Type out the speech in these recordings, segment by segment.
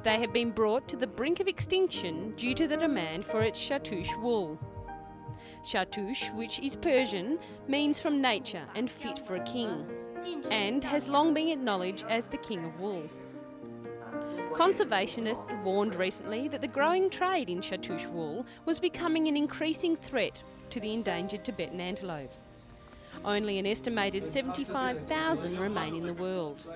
They have been brought to the brink of extinction due to the demand for its chartreuse wool. Chartreuse, which is Persian, means from nature and fit for a king, and has long been acknowledged as the king of wool. Conservationists warned recently that the growing trade in chartreuse wool was becoming an increasing threat to the endangered Tibetan antelope. Only an estimated 75,000 remain in the world.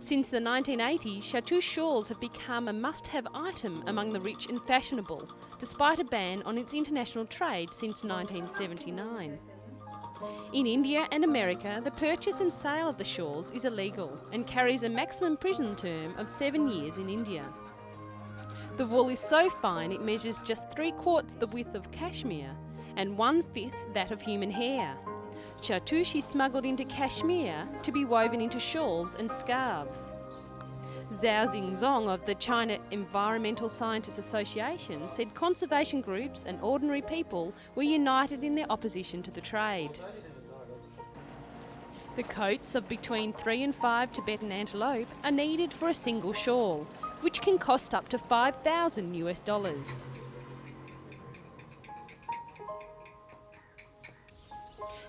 Since the 1980s, chartreuse shawls have become a must-have item among the rich and fashionable, despite a ban on its international trade since 1979. In India and America, the purchase and sale of the shawls is illegal and carries a maximum prison term of 7 years in India. The wool is so fine it measures just 3/4 the width of cashmere and 1/5 that of human hair. Chartreuse is smuggled into Kashmir to be woven into shawls and scarves. Zhao Xingzong of the China Environmental Scientists Association said conservation groups and ordinary people were united in their opposition to the trade. The coats of between 3 and 5 Tibetan antelope are needed for a single shawl, which can cost up to $5,000.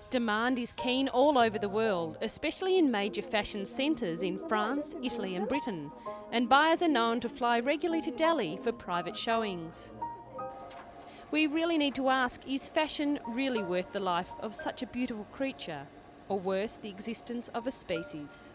Demand is keen all over the world, especially in major fashion centres in France, Italy and Britain, and buyers are known to fly regularly to Delhi for private showings. We really need to ask, is fashion really worth the life of such a beautiful creature, or worse, the existence of a species?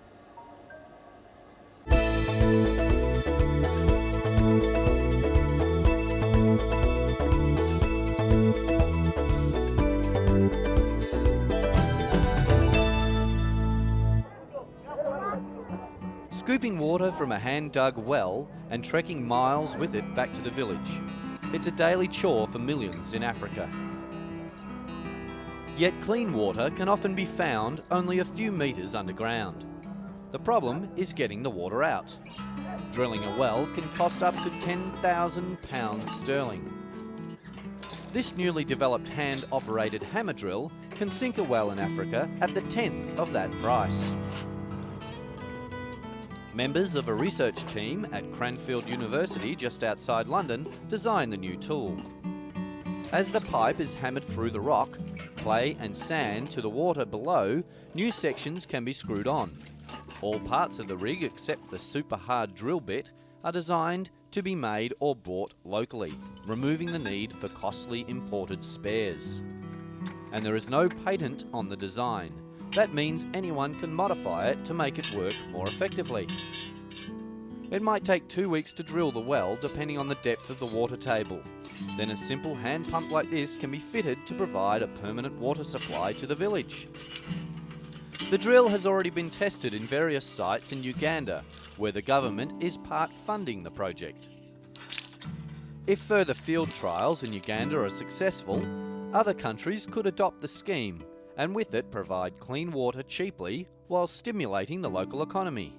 Scooping water from a hand-dug well and trekking miles with it back to the village. It's a daily chore for millions in Africa. Yet clean water can often be found only a few metres underground. The problem is getting the water out. Drilling a well can cost up to £10,000 sterling. This newly developed hand-operated hammer drill can sink a well in Africa at the 10th of that price. Members of a research team at Cranfield University just outside London designed the new tool. As the pipe is hammered through the rock, clay and sand to the water below, new sections can be screwed on. All parts of the rig except the super hard drill bit are designed to be made or bought locally, removing the need for costly imported spares. And there is no patent on the design. That means anyone can modify it to make it work more effectively. It might take 2 weeks to drill the well depending on the depth of the water table. Then a simple hand pump like this can be fitted to provide a permanent water supply to the village. The drill has already been tested in various sites in Uganda, where the government is part funding the project. If further field trials in Uganda are successful, other countries could adopt the scheme and with it provide clean water cheaply while stimulating the local economy.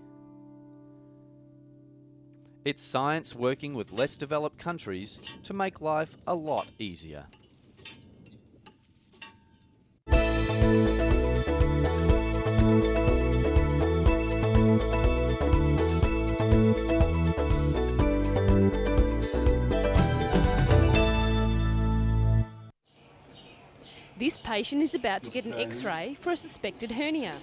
It's science working with less developed countries to make life a lot easier. This patient is about to get an X-ray for a suspected hernia.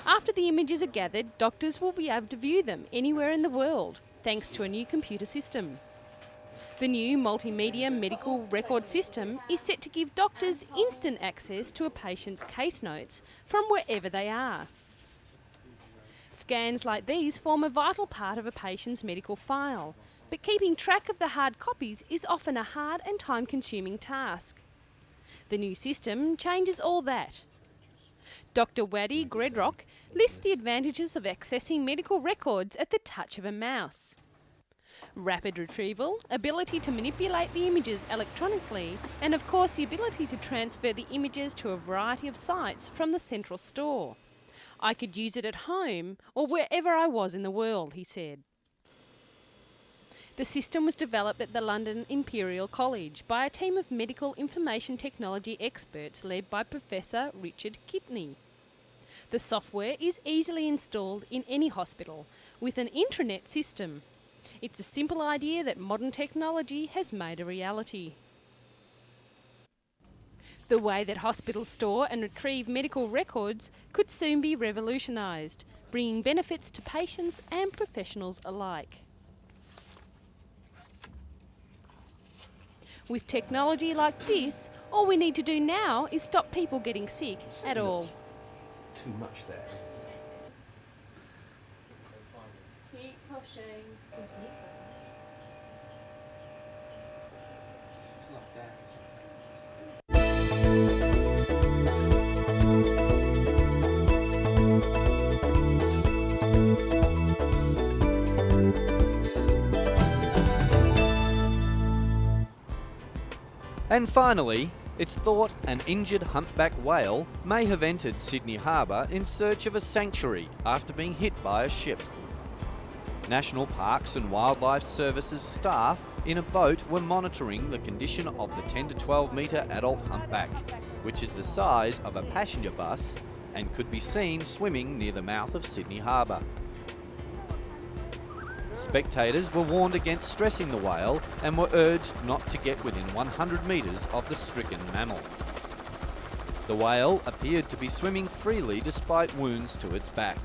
After the images are gathered, doctors will be able to view them anywhere in the world, thanks to a new computer system. The new multimedia medical record system is set to give doctors instant access to a patient's case notes from wherever they are. Scans like these form a vital part of a patient's medical file, but keeping track of the hard copies is often a hard and time-consuming task. The new system changes all that. Dr. Wadi Gredrock lists the advantages of accessing medical records at the touch of a mouse. Rapid retrieval, ability to manipulate the images electronically, and of course the ability to transfer the images to a variety of sites from the central store. I could use it at home or wherever I was in the world, he said. The system was developed at the London Imperial College by a team of medical information technology experts led by Professor Richard Kitney. The software is easily installed in any hospital with an intranet system. It's a simple idea that modern technology has made a reality. The way that hospitals store and retrieve medical records could soon be revolutionised, bringing benefits to patients and professionals alike. With technology like this, all we need to do now is stop people getting sick at all. Too much there. Keep pushing. It's like that. And finally, it's thought an injured humpback whale may have entered Sydney Harbour in search of a sanctuary after being hit by a ship. National Parks and Wildlife Services staff in a boat were monitoring the condition of the 10 to 12 metre adult humpback, which is the size of a passenger bus and could be seen swimming near the mouth of Sydney Harbour. Spectators were warned against stressing the whale and were urged not to get within 100 metres of the stricken mammal. The whale appeared to be swimming freely despite wounds to its back.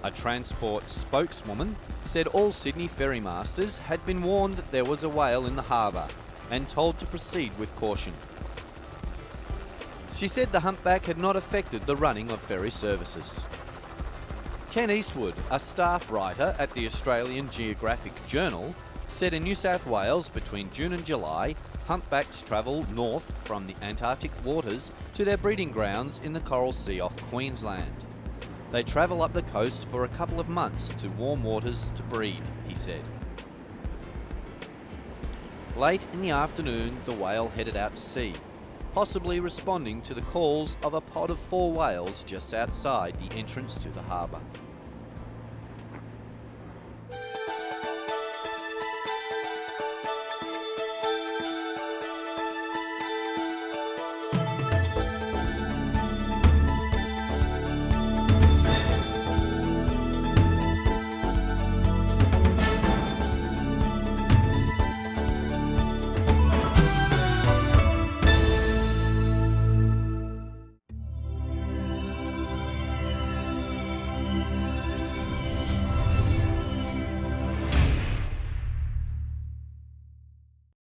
A transport spokeswoman said all Sydney ferrymasters had been warned that there was a whale in the harbour and told to proceed with caution. She said the humpback had not affected the running of ferry services. Ken Eastwood, a staff writer at the Australian Geographic Journal, said in New South Wales between June and July, humpbacks travel north from the Antarctic waters to their breeding grounds in the Coral Sea off Queensland. They travel up the coast for a couple of months to warm waters to breed, he said. Late in the afternoon, the whale headed out to sea, possibly responding to the calls of a pod of 4 whales just outside the entrance to the harbour.